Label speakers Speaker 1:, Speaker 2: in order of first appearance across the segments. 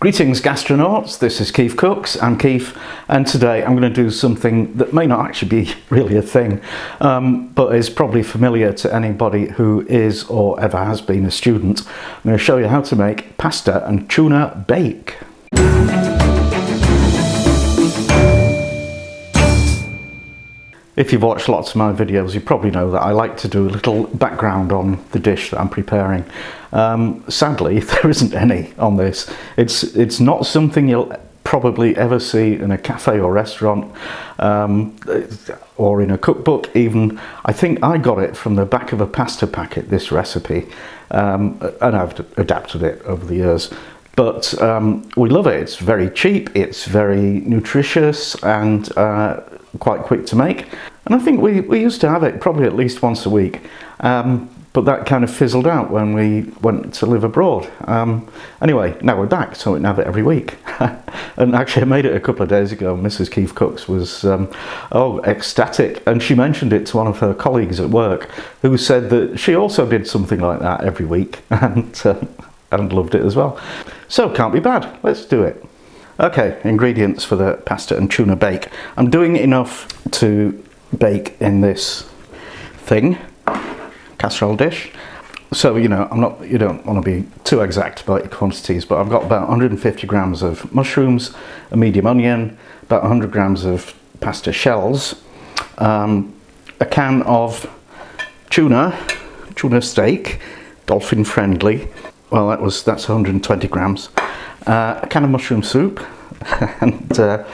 Speaker 1: Greetings gastronauts, this is KeefCooks, I'm Keef, and today I'm going to do something that may not actually be really a thing, but is probably familiar to anybody who is or ever has been a student. I'm going to show you how to make pasta and tuna bake. If you've watched lots of my videos, you probably know that I like to do a little background on the dish that I'm preparing. Sadly, there isn't any on this. It's not something you'll probably ever see in a cafe or restaurant, or in a cookbook even. I think I got it from the back of a pasta packet, this recipe, and I've adapted it over the years. But we love it. It's very cheap, it's very nutritious, and quite quick to make. And I think we used to have it probably at least once a week, but that kind of fizzled out when we went to live abroad. Anyway, now we're back, so we can have it every week. And actually I made it a couple of days ago. Mrs. KeefCooks was ecstatic, and she mentioned it to one of her colleagues at work, who said that she also did something like that every week and loved it as well. So can't be bad, let's do it. Okay, ingredients for the pasta and tuna bake. I'm doing enough to bake in this thing, casserole dish. So, you know, you don't want to be too exact about your quantities, but I've got about 150 grams of mushrooms, a medium onion, about 100 grams of pasta shells, a can of tuna steak, dolphin friendly. Well, that's 120 grams. A can of mushroom soup, and a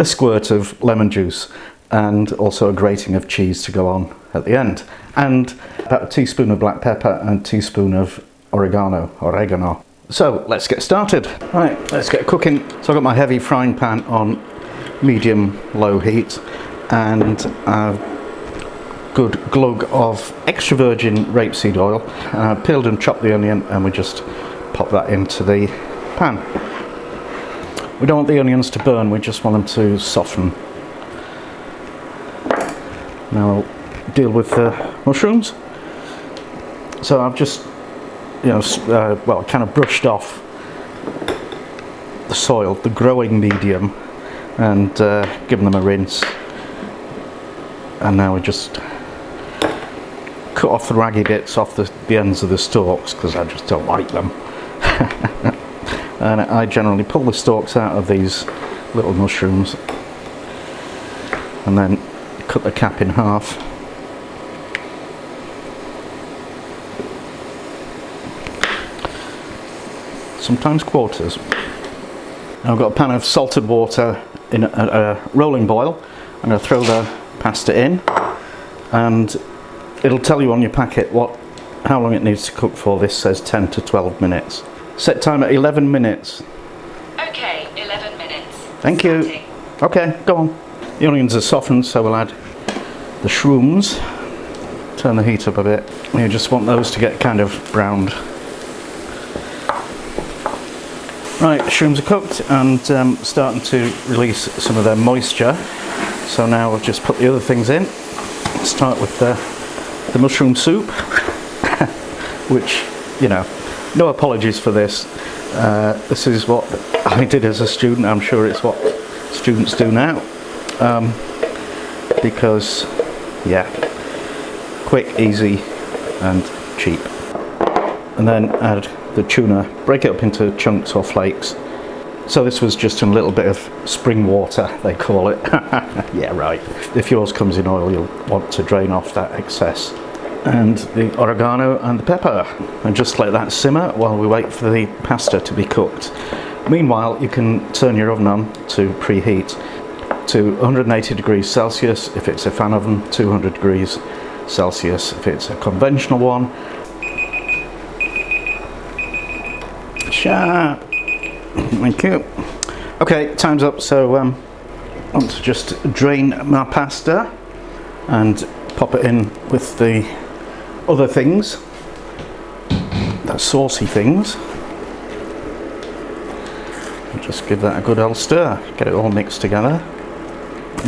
Speaker 1: squirt of lemon juice, and also a grating of cheese to go on at the end, and about a teaspoon of black pepper and a teaspoon of oregano. So let's get started. Right, let's get cooking. So I've got my heavy frying pan on medium-low heat, and a good glug of extra virgin rapeseed oil. I've peeled and chopped the onion, and we just pop that into the pan. We don't want the onions to burn, we just want them to soften. Now I'll deal with the mushrooms. So I've just, kind of brushed off the soil, the growing medium, and given them a rinse. And now we just cut off the raggy bits off the ends of the stalks, because I just don't like them. And I generally pull the stalks out of these little mushrooms and then cut the cap in half. Sometimes quarters. Now I've got a pan of salted water in a rolling boil. I'm going to throw the pasta in, and it'll tell you on your packet how long it needs to cook for. This says 10 to 12 minutes. Set time at 11 minutes.
Speaker 2: Okay, 11 minutes.
Speaker 1: Thank you. Okay, go on. The onions are softened, so we'll add the shrooms. Turn the heat up a bit. You just want those to get kind of browned. Right, the shrooms are cooked and starting to release some of their moisture. So now we'll just put the other things in. Start with the mushroom soup, which, you know, no apologies for this. This is what I did as a student. I'm sure it's what students do now. Because, yeah, quick, easy, and cheap. And then add the tuna. Break it up into chunks or flakes. So this was just a little bit of spring water, they call it. Yeah, right. If yours comes in oil, you'll want to drain off that excess. And the oregano and the pepper, and just let that simmer while we wait for the pasta to be cooked. Meanwhile, you can turn your oven on to preheat to 180 degrees Celsius if it's a fan oven, 200 degrees Celsius if it's a conventional one. Sharp. Thank you. Okay, time's up, so I want to just drain my pasta and pop it in with the other things, the saucy things. Just give that a good old stir, get it all mixed together.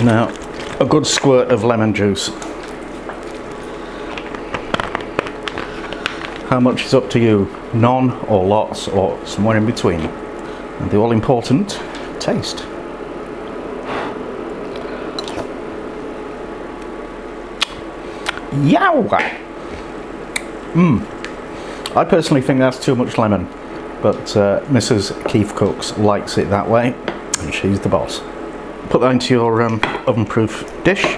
Speaker 1: Now, a good squirt of lemon juice. How much is up to you? None or lots or somewhere in between. And the all-important taste. Yow! I personally think that's too much lemon, but Mrs. KeefCooks likes it that way, and she's the boss. Put that into your oven-proof dish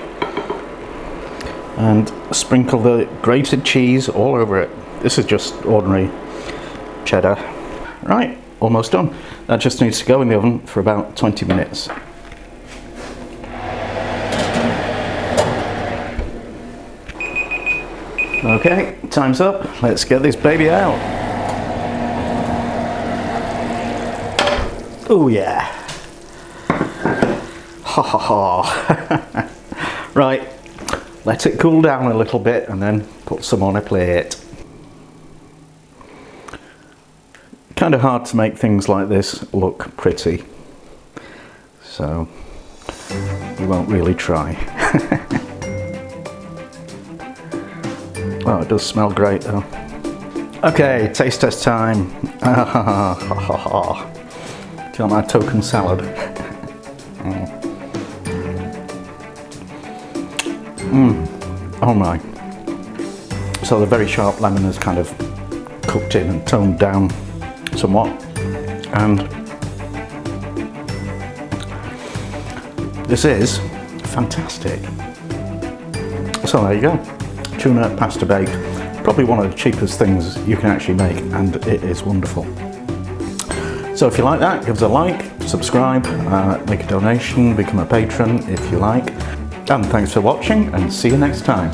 Speaker 1: and sprinkle the grated cheese all over it. This is just ordinary cheddar. Right, almost done. That just needs to go in the oven for about 20 minutes. Okay, time's up. Let's get this baby out. Oh yeah. Ha ha ha. Right, let it cool down a little bit and then put some on a plate. Kind of hard to make things like this look pretty, so we won't really try. Oh, it does smell great though. Okay, taste test time. Do you want my token salad? Oh my. So the very sharp lemon has kind of cooked in and toned down somewhat. And this is fantastic. So there you go. Tuna Pasta Bake. Probably one of the cheapest things you can actually make, and it is wonderful. So if you like that, give us a like, subscribe, make a donation, become a patron if you like. And thanks for watching, and see you next time.